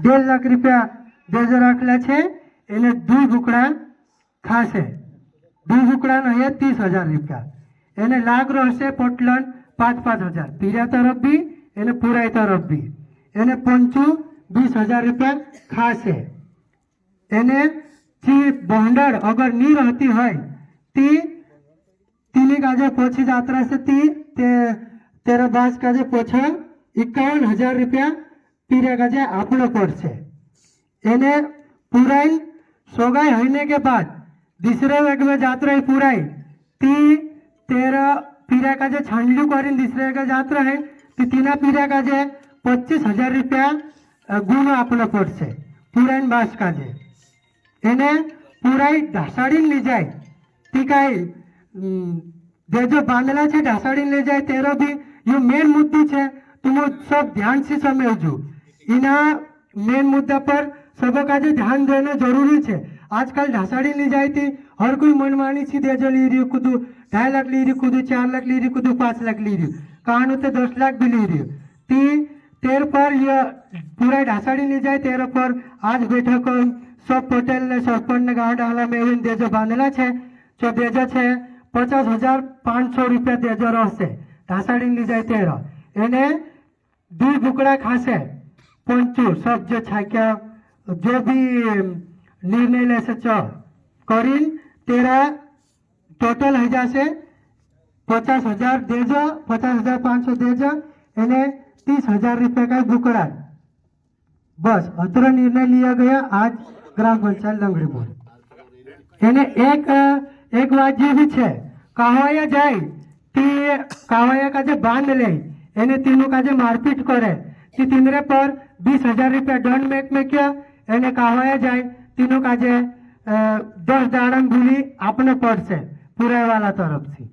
1.5 लाख रुपया देजो राखला छे एने 2 भूकड़ा खासे 2 भूकड़ा नो है 30,000 रुपया एने लाग रो हशे पोटलन 5,000 पीरा तरफ भी एने पुराई तरफ भी एने पंचू 20,000 रुपया खासे एने थी बंडर अगर नी रहती है ती तीनी काजे पोछी यात्रा से ती तेरा बास काजे पोछा 51,000 रुपया पीरे काजे आपनो पड़ছে एने पुराई सोगाई होने के बाद दूसरे वेग में यात्रा पुराई ती तेरा पीरा काजे छांडलू करीन दूसरे का यात्रा है ती तीना पीरा काजे 25,000 रुपया गुण आपनो पड़ছে पुराई बास काजे एने पुराई ढासाड़ी ली जाए ती काई जो बांधला छे ढासाड़ी ले जाए तेरो भी यो मेन मुद्दो छे तुम सब ध्यान से समझो इना मेन मुद्दा पर सब काजे ध्यान देना जरूरी है। आजकल ढासाड़ी ली जाए थी हर कोई मनमानी सी देजो ली रही खुद 2.5 लाख ली रही खुद 4 लाख ली रही खुद 5 लाख ली रही कहानी तो 10 लाख भी ली रही ती तेर पर यह पूरा ढासाड़ी ली जाए तेरे पर आज बैठक सब पटेल ने सरपंच ने गाँव डाला में एवं देजो बांधला छे जो देजो छे 50,500 रुपया देजो रहશે ढासाड़ी ली जाए तेरा एने 2 भूकड़ा खासे पंचू सब जो छाक्या जो भी निर्णय लेसे करीन तेरा टोटल है जासे 50,000 देजो 50,500 देजो एने 30,000 रुपया का भूकड़ा बस अत्र निर्णय लिया गया आज ग्राम पंचायत लंगड़ी बोल एने एक बात ये भी छे कहवाया जाए ती कहवाया का जे बांध ले एने तीनों का जे मारपीट करे ती तीनरे पर 20,000 रुपया दंड में क्या एने कहवाया जाए तीनों का जे 10 दाड़न भूली आपने पड़ছে पूरा वाला तरफ से